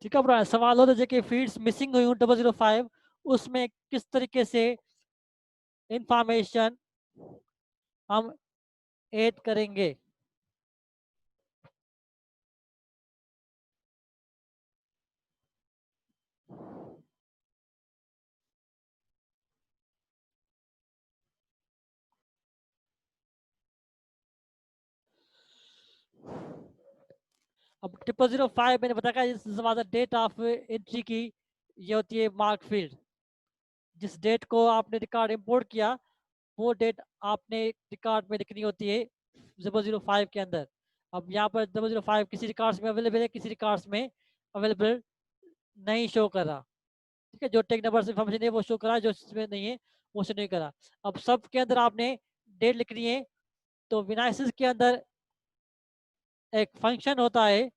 ठीक है ब्रो, सवाल होता है कि फील्ड्स मिसिंग हुई 005, उसमें किस तरीके से इंफॉर्मेशन हम ऐड करेंगे। अब 005 मैंने बताया डेट ऑफ एंट्री की, ये होती है मार्क फील्ड। जिस डेट को आपने रिकॉर्ड इंपोर्ट किया, वो डेट आपने रिकॉर्ड में लिखनी होती है 005 के अंदर। अब यहाँ पर 005 किसी रिकॉर्ड्स में अवेलेबल है, किसी रिकॉर्ड्स में अवेलेबल नहीं शो कर रहा। ठीक है, जो टेक नंबर से इंफॉर्मेशन है वो शो करा, जो इसमें नहीं है वो शो नहीं करा। अब सब के अंदर आपने डेट लिखनी है। तो विनाइसिस के अंदर एक फंक्शन होता है,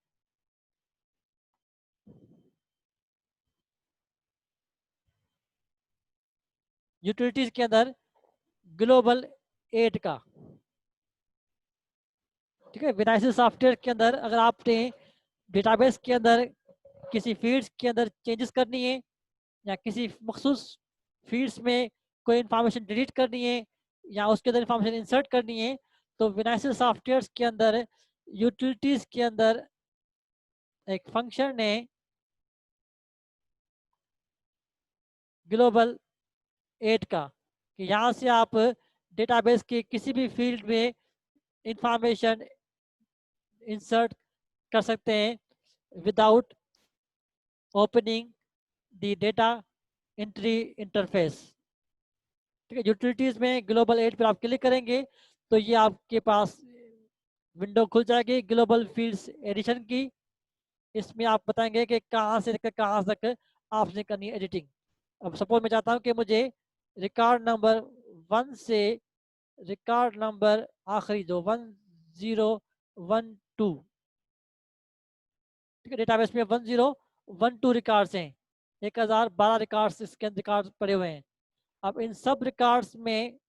यूटिलिटीज के अंदर ग्लोबल 8 का। ठीक है, विनाइसिस सॉफ्टवेयर के अंदर अगर आपने डेटाबेस के अंदर किसी फील्ड्स के अंदर चेंजेस करनी है, या किसी मखसूस फील्ड्स में कोई इंफॉर्मेशन डिलीट करनी है, या उसके अंदर इंफॉर्मेशन इंसर्ट करनी है, तो विनाइसिस सॉफ्टवेयर के अंदर यूटिलिटीज के अंदर एक फंक्शन है ग्लोबल 8 का, कि यहाँ से आप डेटाबेस के किसी भी फील्ड में इंफॉर्मेशन इंसर्ट कर सकते हैं without opening the data entry interface. ठीक है, यूटिलिटीज में ग्लोबल 8 पर आप क्लिक करेंगे तो ये आपके पास विंडो खुल जाएगी ग्लोबल फील्ड्स एडिशन की। इसमें आप बताएंगे कि कहाँ से लेकर कहाँ तक आपने करनी है एडिटिंग। अब सपोज मैं चाहता हूँ कि मुझे रिकॉर्ड नंबर 1 से रिकॉर्ड नंबर आखिरी जो 1012, ठीक है, डेटाबेस में 1012 रिकॉर्ड्स हैं, 1012 रिकॉर्ड्स इसके अंदर रिकॉर्ड पड़े हुए हैं। अब इन सब रिकॉर्ड्स में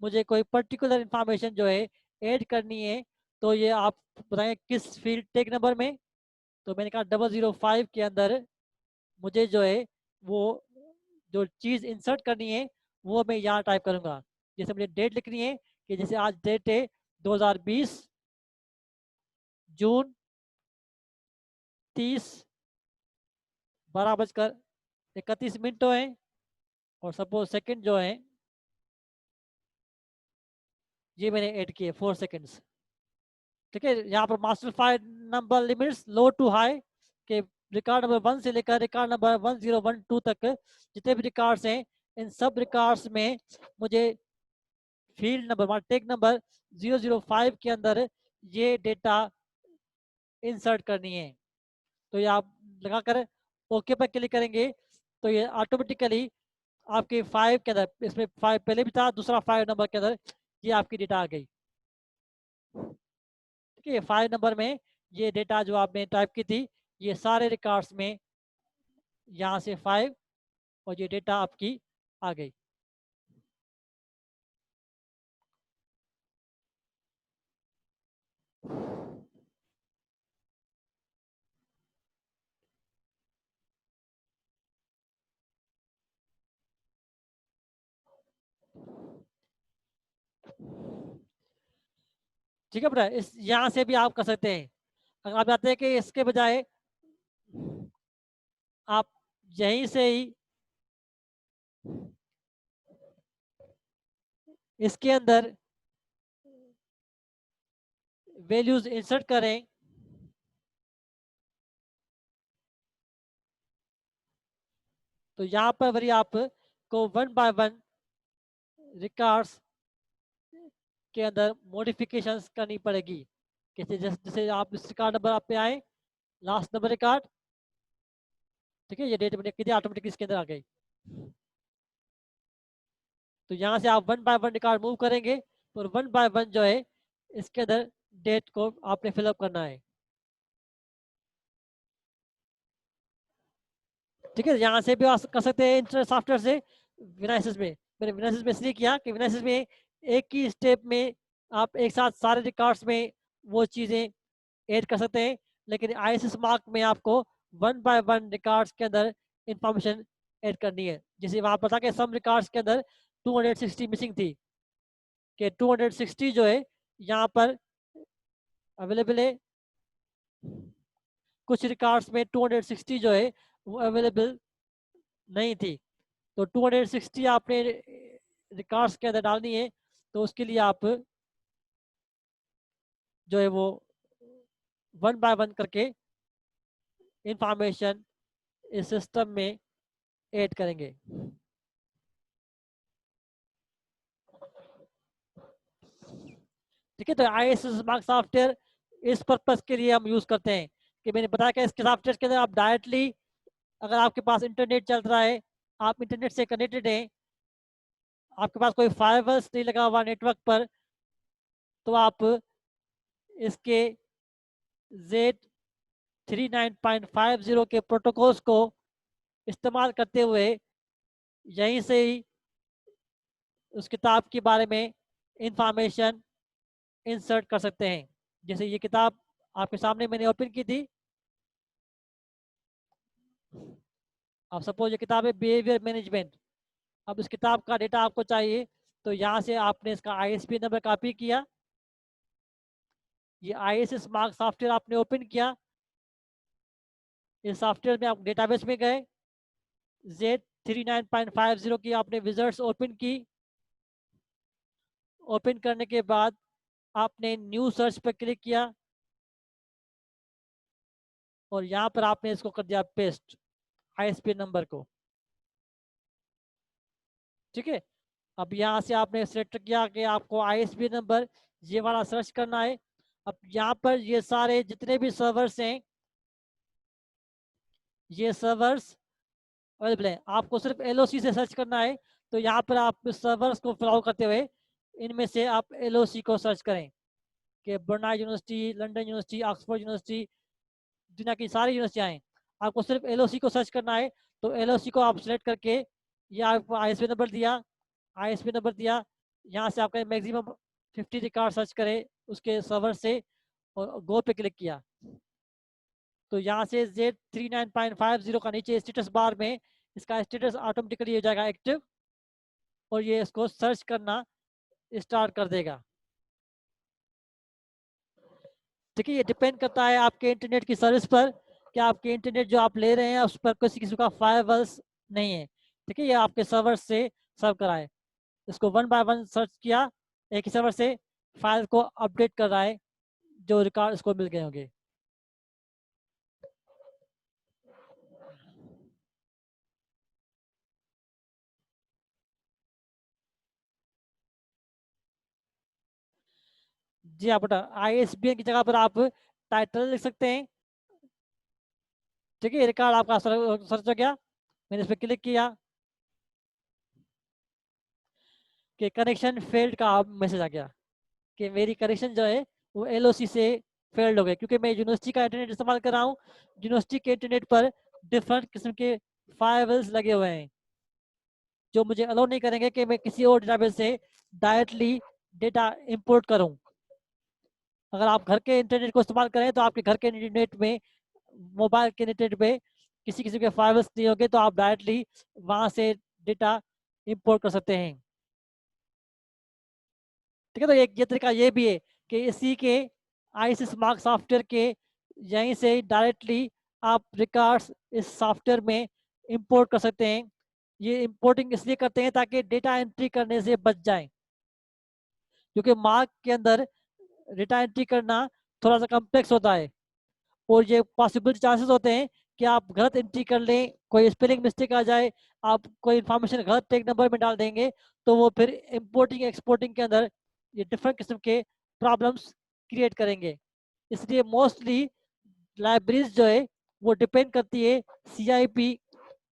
मुझे कोई पर्टिकुलर इंफॉर्मेशन जो है ऐड करनी है, तो ये आप बताएं किस फील्ड टेक नंबर में। तो मैंने कहा 005 के अंदर मुझे जो है वो जो चीज़ इंसर्ट करनी है वो मैं यहाँ टाइप करूँगा। जैसे मुझे डेट लिखनी है, कि जैसे आज डेट है 2020 जून 30 12:31 है, और सपोज सेकंड जो है ये मैंने ऐड किए 4 सेकंड्स। ठीक है, यहाँ पर master file number limits low to high, के रिकॉर्ड नंबर 1 से लेकर रिकॉर्ड नंबर 1012 तक जितने भी रिकॉर्ड्स हैं, इन सब रिकॉर्ड्स में मुझे फील्ड नंबर टेक नंबर 005 के अंदर ये डेटा इंसर्ट करनी है। तो ये आप लगाकर ओके पर क्लिक करेंगे तो ये ऑटोमेटिकली आपके 5 के अंदर, इसमें 5 पहले भी था, दूसरा 5 नंबर के अंदर ये आपकी डेटा आ गई। ठीक है, 5 नंबर में ये डेटा जो आपने टाइप की थी, ये सारे रिकॉर्ड्स में यहाँ से 5, और ये डेटा आपकी आ गई। ठीक है बेटा, इस यहाँ से भी आप कर सकते हैं। अगर आप चाहते हैं कि इसके बजाय आप यहीं से ही इसके अंदर वैल्यूज इंसर्ट करें, तो यहाँ पर वही आप को 1 बाय 1 रिकॉर्ड्स के अंदर मॉडिफिकेशंस करनी पड़ेगी। कैसे, जैसे जैसे आप इस रिकॉर्ड नंबर आप पे आए, लास्ट नंबर रिकॉर्ड, ठीक है, ये डेट मैंने की ऑटोमेटिक इसके अंदर आ गई। तो यहाँ से आप 1 बाय 1 रिकॉर्ड मूव करेंगे, और 1 बाय 1 जो है इसके अंदर डेट को आपने फिलअप करना है। ठीक है, यहाँ से भी आप कर सकते हैं इंटरनेट सॉफ्टवेयर से विनाइसिस में। मैंने विनाइसिस में इसलिए किया कि विनाइसिस में एक ही स्टेप में आप एक साथ सारे रिकॉर्ड्स में वो चीज़ें ऐड कर सकते हैं, लेकिन आईएसएस मार्क में आपको 1 बाय 1 रिकॉर्ड्स के अंदर इंफॉर्मेशन ऐड करनी है। जैसे वहां पर था कि सम रिकॉर्ड्स के अंदर 260 मिसिंग थी, कि 260 जो है यहाँ पर अवेलेबल है, कुछ रिकॉर्ड्स में 260 जो है वो अवेलेबल नहीं थी। तो 260 आपने रिकॉर्ड्स के अंदर डालनी है, तो उसके लिए आप जो है वो 1 बाय 1 करके इंफॉर्मेशन इस सिस्टम में ऐड करेंगे। ठीक है, तो IISS मार्क सॉफ्टवेयर इस पर्पस के लिए हम यूज करते हैं कि मैंने बताया कि इसके सॉफ्टवेयर के अंदर आप डायरेक्टली, अगर आपके पास इंटरनेट चल रहा है, आप इंटरनेट से कनेक्टेड हैं, आपके पास कोई फायरवॉल्स नहीं लगा हुआ नेटवर्क पर, तो आप इसके Z39.50 के प्रोटोकॉल्स को इस्तेमाल करते हुए यहीं से ही उस किताब के बारे में इंफॉर्मेशन इंसर्ट कर सकते हैं। जैसे ये किताब आपके सामने मैंने ओपन की थी, अब सपोज ये किताब है बिहेवियर मैनेजमेंट। अब इस किताब का डेटा आपको चाहिए, तो यहाँ से आपने इसका ISBN नंबर कॉपी किया, ये IISS मार्क सॉफ्टवेयर आपने ओपन किया, इस सॉफ्टवेयर में आप डेटाबेस में गए, Z39.50 की आपने विजर्ट्स ओपन की, ओपन करने के बाद आपने न्यू सर्च पर क्लिक किया और यहाँ पर आपने इसको कर दिया पेस्ट, ISBN नंबर को। ठीक है, अब यहाँ से आपने सेलेक्ट किया कि आपको ISBN नंबर ये वाला सर्च करना है। अब यहाँ पर ये सारे जितने भी सर्वर्स हैं, ये सर्वर्स अवेलेबल है, आपको सिर्फ LOC से सर्च करना है। तो यहाँ पर आप सर्वर्स को फॉलो करते हुए इनमें से आप LOC को सर्च करें कि Bernard university, London university, Oxford university, दुनिया की सारी यूनिवर्सिटियाँ हैं, आपको सिर्फ LOC को सर्च करना है। तो LOC को आप सेलेक्ट करके, ये आपको ISBN नंबर दिया, ISBN नंबर दिया, यहाँ से आपका मैक्सिमम 50 रिकॉर्ड सर्च करें उसके सर्वर से और गो पे क्लिक किया, तो यहाँ से Z39.50 का नीचे स्टेटस बार में इसका स्टेटस ऑटोमेटिकली हो जाएगा एक्टिव और ये इसको सर्च करना स्टार्ट कर देगा। ठीक है, ये डिपेंड करता है आपके इंटरनेट की सर्विस पर कि आपके इंटरनेट जो आप ले रहे हैं उस पर किसी किसी का फायरवॉल्स नहीं है। ठीक है, ये आपके सर्वर से सर्व कराए, इसको 1 बाय 1 सर्च किया, एक ही सर्वर से फाइल को अपडेट कर रहा है जो रिकॉर्ड इसको मिल गए होंगे। जी हाँ बेटा, ISBN की जगह पर आप टाइटल लिख सकते हैं। ठीक है, रिकॉर्ड आपका सर्च हो गया, मैंने इस पर क्लिक किया कि कनेक्शन फेल्ड का मैसेज आ गया कि मेरी कनेक्शन जो है वो LOC से फेल्ड हो गए, क्योंकि मैं यूनिवर्सिटी का इंटरनेट इस्तेमाल कर रहा हूँ। यूनिवर्सिटी के इंटरनेट पर डिफरेंट किस्म के फायरवॉल्स लगे हुए हैं जो मुझे अलाउ नहीं करेंगे कि मैं किसी और डेटाबेस से डायरेक्टली डेटा इंपोर्ट करूं। अगर आप घर के इंटरनेट को इस्तेमाल करें तो आपके घर के इंटरनेट में, मोबाइल के इंटरनेट में किसी किसी के फायरवॉल्स नहीं होंगे, तो आप डायरेक्टली वहां से डेटा इंपोर्ट कर सकते हैं। ठीक है, तो एक ये तरीका ये भी है कि इसी के ISIS मार्क सॉफ्टवेयर के यहीं से डायरेक्टली आप रिकॉर्ड्स इस सॉफ्टवेयर में इंपोर्ट कर सकते हैं। ये इंपोर्टिंग इसलिए करते हैं ताकि डेटा एंट्री करने से बच जाए, क्योंकि मार्क के अंदर डेटा एंट्री करना थोड़ा सा कम्प्लेक्स होता है और ये पॉसिबल चांसेस होते हैं कि आप गलत एंट्री कर लें, कोई स्पेलिंग मिस्टेक आ जाए, आप कोई इन्फॉर्मेशन गलत टेक नंबर में डाल देंगे, तो वो फिर इंपोर्टिंग एक्सपोर्टिंग के अंदर ये डिफरेंट किस्म के प्रॉब्लम्स क्रिएट करेंगे। इसलिए मोस्टली लाइब्रेरीज जो है वो डिपेंड करती है CIP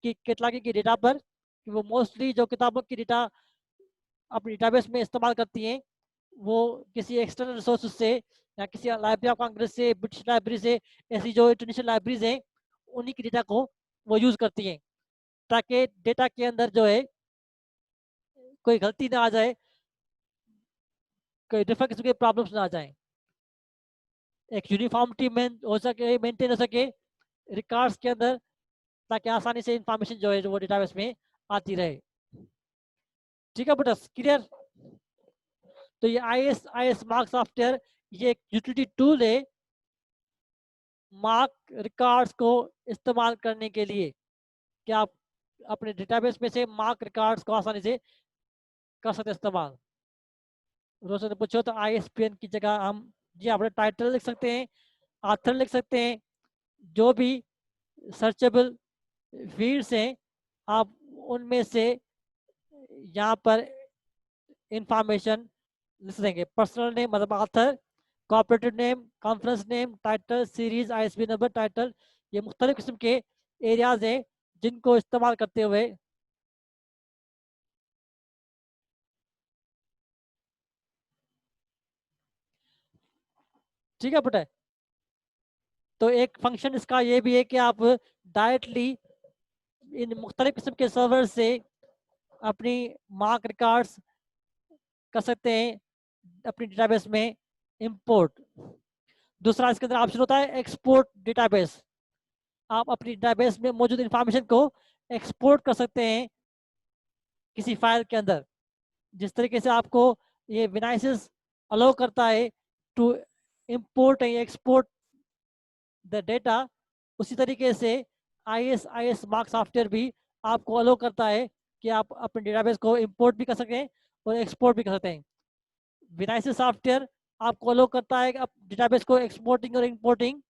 की कैटलॉगिंग की डेटा पर, कि वो मोस्टली जो किताबों की डेटा अपनी डेटाबेस में इस्तेमाल करती हैं वो किसी एक्सटर्नल रिसोर्स से या किसी लाइब्रेरी ऑफ कांग्रेस से, ब्रिटिश लाइब्रेरी से, ऐसी जो इंटरनेशनल लाइब्रेरीज हैं उन्हीं की डेटा को वो यूज करती हैं, ताकि डेटा के अंदर जो है कोई गलती ना आ जाए, कोई डिफरेंट किस्म के प्रॉब्लम्स ना आ जाए, एक यूनिफॉर्मिटी में हो सके, मेंटेन हो सके, रिकॉर्ड्स के अंदर, ताकि आसानी से इंफॉर्मेशन जो है जो वो डेटाबेस में आती रहे। ठीक है बेटा, क्लियर? तो ये आई एस मार्क सॉफ्टवेयर ये एक यूटिलिटी टूल है मार्क रिकॉर्ड्स को इस्तेमाल करने के लिए, कि आप अपने डेटाबेस में से मार्क रिकॉर्ड्स को आसानी से कर सकते हैं इस्तेमाल। रोशन ने पूछो तो ISBN की जगह हम जी अपने टाइटल लिख सकते हैं, ऑथर लिख सकते हैं, जो भी सर्चेबल फील्ड्स हैं आप उनमें से यहाँ पर इंफॉर्मेशन लिख देंगे। पर्सनल नेम मतलब author, corporative name, conference name, title, series, ISBN number, title, ये मुख्तलिफ किस्म के एरियाज हैं जिनको इस्तेमाल करते हुए ठीक है बेटा। तो एक फंक्शन इसका ये भी है कि आप डायरेक्टली इन मुख्तलिफ किस्म के सर्वर से अपनी मार्क रिकॉर्ड्स कर सकते हैं अपनी डेटाबेस में इंपोर्ट। दूसरा इसके अंदर ऑप्शन होता है एक्सपोर्ट डेटाबेस। आप अपनी डेटाबेस में मौजूद इंफॉर्मेशन को एक्सपोर्ट कर सकते हैं किसी फाइल के अंदर। जिस तरीके से आपको ये विनाइसिस अलाउ करता है to import and export the data, उसी तरीके से आई एस मार्क सॉफ्टवेयर भी आपको अलाउ करता है कि आप अपने डेटाबेस को इंपोर्ट भी कर सकें और एक्सपोर्ट भी कर सकते हैं। विनाइसिस सॉफ्टवेयर आपको अलाउ करता है कि आप डेटाबेस को एक्सपोर्टिंग और इंपोर्टिंग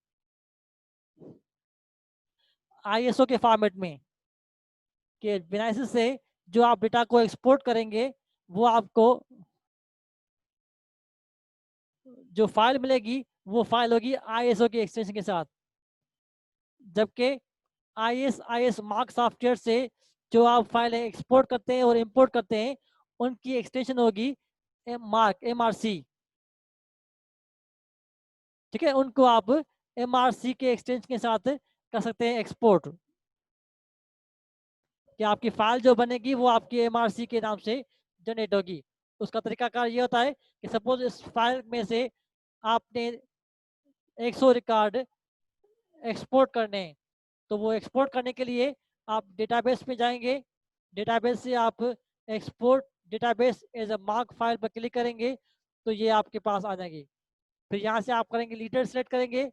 ISO के फॉर्मेट में, कि विनाइसिस से जो आप डेटा को एक्सपोर्ट करेंगे वो आपको जो फाइल मिलेगी वो फाइल होगी ISO के एक्सटेंशन के साथ। जबकि आई एस मार्क सॉफ्टवेयर से जो आप फाइलें एक्सपोर्ट करते हैं और इंपोर्ट करते हैं उनकी एक्सटेंशन होगी MRC। ठीक है, उनको आप MRC के एक्सटेंशन के साथ कर सकते हैं एक्सपोर्ट, कि आपकी फाइल जो बनेगी वो आपकी MRC के नाम से जनरेट होगी। उसका तरीकाकार ये होता है कि सपोज इस फाइल में से आपने 100 रिकॉर्ड एक्सपोर्ट करने हैं, तो वो एक्सपोर्ट करने के लिए आप डेटाबेस में जाएंगे, डेटाबेस से आप export database as a mark file पर क्लिक करेंगे तो ये आपके पास आ जाएगी। फिर यहाँ से आप करेंगे लीडर सेलेक्ट करेंगे,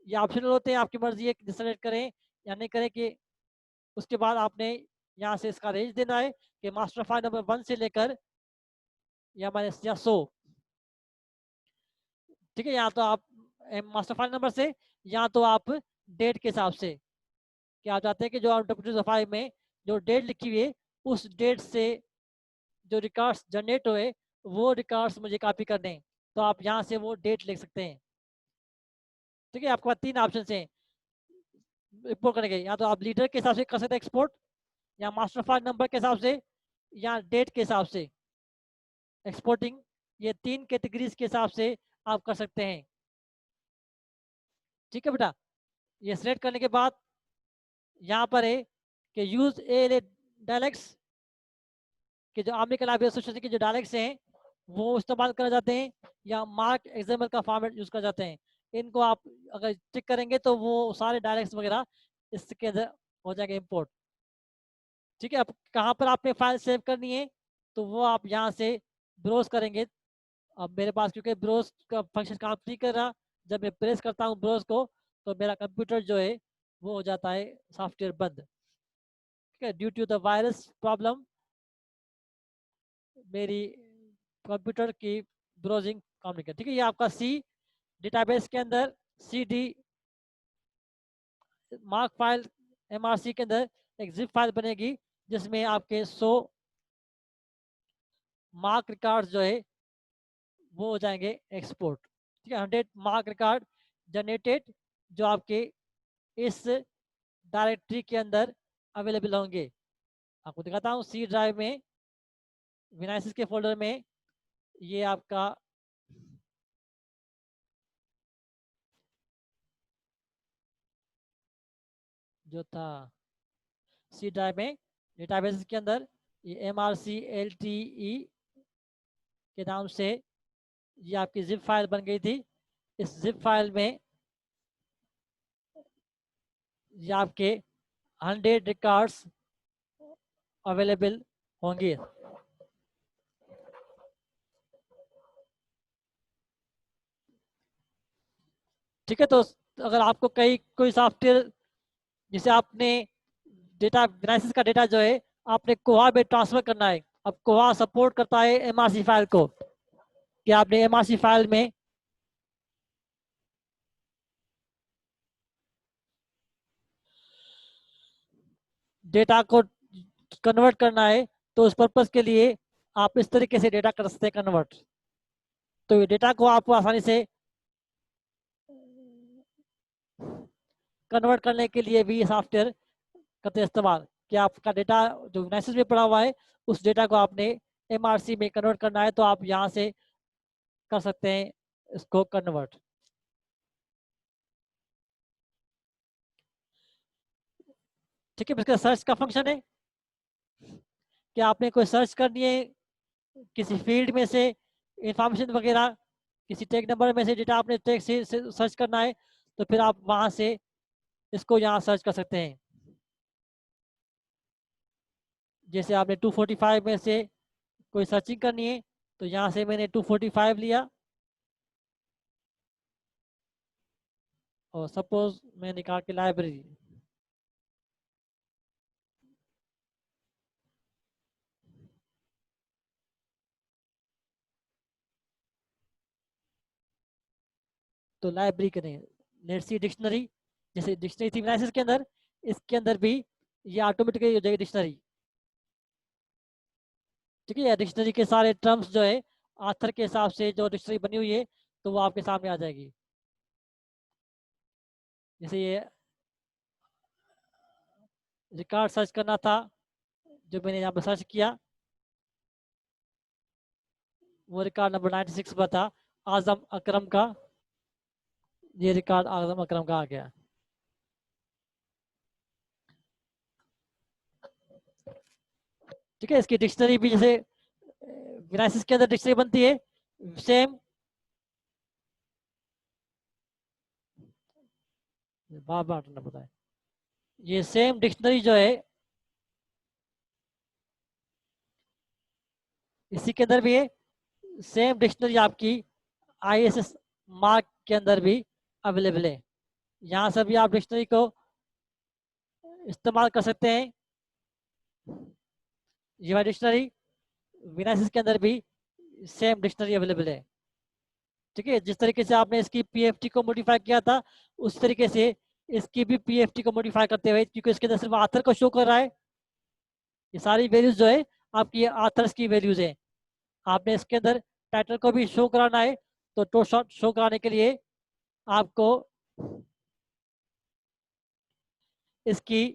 ये ऑप्शनल होते हैं, आपकी मर्जी है कि सेलेक्ट करें या नहीं करें। कि उसके बाद आपने यहाँ से इसका रेंज देना है कि मास्टर फाइल नंबर 1 से लेकर या माइनस या 100। ठीक है, यहाँ तो आप मास्टर फाइल नंबर से, यहाँ तो आप डेट के हिसाब से, कि आप चाहते हैं कि जो आप W5 में जो डेट लिखी हुई है उस डेट से जो रिकॉर्ड्स जनरेट हुए वो रिकॉर्ड्स मुझे कॉपी करने हैं, तो आप यहाँ से वो डेट लिख सकते हैं। ठीक है, आपके पास 3 ऑप्शन हैं इंपोर्ट करने के। या तो आप लीडर के हिसाब से कर सकते हैं एक्सपोर्ट, या मास्टर फाइल नंबर के हिसाब से, या डेट के हिसाब से एक्सपोर्टिंग। ये 3 कैटेगरीज के हिसाब से आप कर सकते हैं। ठीक है बेटा, ये सिलेक्ट करने के बाद यहाँ पर है कि यूज ए डायलेक्ट्स, कि जो अमेरिकन लाइब्रेरी एसोसिएशन के जो डायलेक्ट्स हैं वो इस्तेमाल करे जाते हैं, या मार्क एक्सएमएल का फॉर्मेट यूज कर जाते हैं। इनको आप अगर चेक करेंगे तो वो सारे डायलेक्ट्स वगैरह इसके अंदर हो जाएंगे इंपोर्ट। ठीक है, अब कहाँ पर आपने फाइल सेव करनी है तो वो आप यहाँ से ब्राउज करेंगे। अब मेरे पास क्योंकि ब्राउज का फंक्शन काम नहीं कर रहा, जब मैं प्रेस करता हूँ ब्राउज को तो मेरा कंप्यूटर जो है वो हो जाता है सॉफ्टवेयर बंद। ठीक है, due to the virus problem मेरी कंप्यूटर की ब्राउजिंग काम नहीं कर। ठीक है, ये आपका सी डेटाबेस के अंदर CD मार्क फाइल MRC के अंदर एक जिप फाइल बनेगी जिसमें आपके 100 मार्क रिकॉर्ड जो है वो हो जाएंगे एक्सपोर्ट। ठीक है, 100 मार्क रिकॉर्ड जनरेटेड जो आपके इस डायरेक्टरी के अंदर अवेलेबल होंगे। आपको दिखाता हूँ सी ड्राइव में विनाइसिस के फोल्डर में ये आपका जो था सी ड्राइव में डेटाबेस के अंदर ये MRC LTE के नाम से ये आपकी जिप फाइल बन गई थी। इस जिप फाइल में ये आपके 100 रिकॉर्ड्स अवेलेबल होंगे। ठीक है, तो अगर आपको कोई सॉफ्टवेयर जिसे आपने डेटा एनालिसिस का डेटा जो है आपने कोहा में ट्रांसफर करना है। अब कोहा सपोर्ट करता है एमआरसी फाइल को, कि आपने एमआरसी फाइल में डेटा को कन्वर्ट करना है, तो उस पर्पज के लिए आप इस तरीके से डेटा कर सकते हैं कन्वर्ट। तो ये डेटा को आपको आसानी से कन्वर्ट करने के लिए भी सॉफ्टवेयर करते हैं इस्तेमाल, कि आपका डेटा जो मैसेज में पड़ा हुआ है उस डेटा को आपने एमआरसी में कन्वर्ट करना है, तो आप यहाँ से कर सकते हैं इसको कन्वर्ट। ठीक है, इसका सर्च का फंक्शन है कि आपने कोई सर्च करनी है किसी फील्ड में से इंफॉर्मेशन वगैरह, किसी टैग नंबर में से डेटा आपने टैग से सर्च करना है, तो फिर आप वहां से इसको यहाँ सर्च कर सकते हैं। जैसे आपने 245 में से कोई सर्चिंग करनी है, तो यहाँ से मैंने 245 लिया, और सपोज मैं निकाल के लाइब्रेरी, तो लाइब्रेरी करें लेट्स सी डिक्शनरी, जैसे डिक्शनरी थी एनालिसिस के अंदर, इसके अंदर भी ये ऑटोमेटिकली हो जाएगी डिक्शनरी। ठीक है, डिक्शनरी के सारे टर्म्स जो है आथर के हिसाब से जो डिक्शनरी बनी हुई है तो वो आपके सामने आ जाएगी। जैसे ये रिकॉर्ड सर्च करना था, जो मैंने यहाँ पर सर्च किया, वो रिकॉर्ड नंबर 96 पर था, आजम अकरम का। ये रिकॉर्ड आजम अकरम का आ गया। ठीक है, इसकी डिक्शनरी भी जैसे विनासिस के अंदर डिक्शनरी बनती है, सेम बार बार ना बताए, ये सेम डिक्शनरी जो है इसी के अंदर भी है। सेम डिक्शनरी आपकी आईएसएस मार्क के अंदर भी अवेलेबल है। यहाँ से भी आप डिक्शनरी को इस्तेमाल कर सकते हैं। ये डिक्शनरी विनासिस के अंदर भी सेम डिक्शनरी अवेलेबल है। ठीक है, जिस तरीके से आपने इसकी पीएफटी को मॉडिफाई किया था उस तरीके से इसकी भी पीएफटी को मॉडिफाई करते हुए, क्योंकि इसके अंदर सिर्फ आथर को शो कर रहा है, ये सारी वैल्यूज जो है आपकी आथर्स की वैल्यूज है। आपने इसके अंदर टाइटल को भी शो कराना है, तो शो कराने के लिए आपको इसकी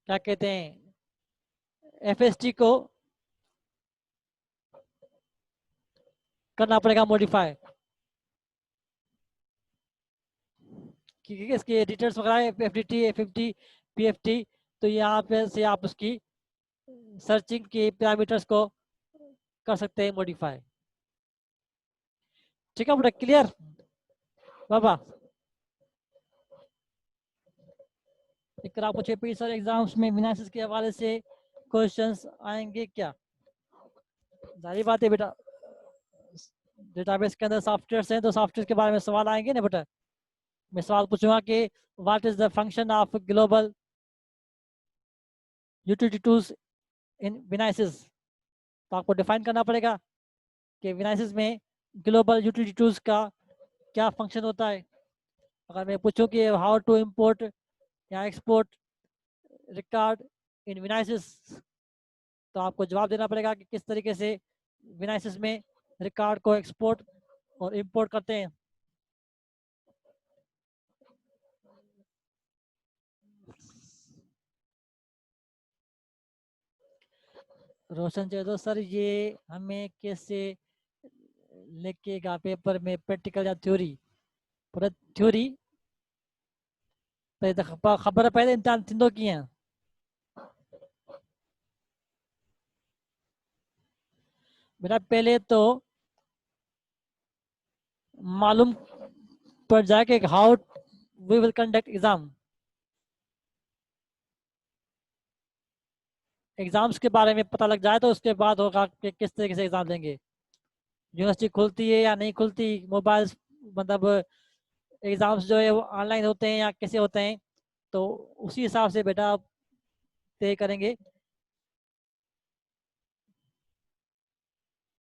क्या कहते हैं एफएसटी को करना पड़ेगा मॉडिफाई, क्योंकि इसके डिटेल्स वगैरह एफडीटी एफएफटी पीएफटी, तो यहाँ पे से आप उसकी सर्चिंग के पैरामीटर्स को कर सकते हैं मॉडिफाई। ठीक है बेटा, क्लियर बाबा? लेकर आपको छह सर एग्जाम्स में विनासिस के हवाले से क्वेश्चंस आएंगे क्या? जारी बात है बेटा, डेटाबेस के अंदर सॉफ्टवेयर हैं तो सॉफ्टवेयर के बारे में सवाल आएंगे ना बेटा। मैं सवाल पूछूंगा कि what is the function of global utility tools in विनासिस, तो आपको डिफाइन करना पड़ेगा कि विनासिस में ग्लोबल यूटिलिटी टूल्स का क्या फंक्शन होता है। अगर मैं पूछूं कि हाउ टू इंपोर्ट या एक्सपोर्ट रिकॉर्ड इन विनासिस, तो आपको जवाब देना पड़ेगा कि किस तरीके से विनासिस में रिकॉर्ड को एक्सपोर्ट और इंपोर्ट करते हैं। रोशन जयदो सर, ये हमें कैसे लिखेगा पेपर में, प्रैक्टिकल या थ्योरी? पूरा थ्योरी खबर है, पहले इम्तिहान तीनों की हैं। मेरा पहले तो मालूम पड़ जाए कि how we will conduct exam. Exams के बारे में पता लग जाए तो उसके बाद होगा कि किस तरीके से एग्ज़ाम देंगे। यूनिवर्सिटी खुलती है या नहीं खुलती, मोबाइल मतलब एग्ज़ाम्स जो है वो ऑनलाइन होते हैं या कैसे होते हैं, तो उसी हिसाब से बेटा आप तय करेंगे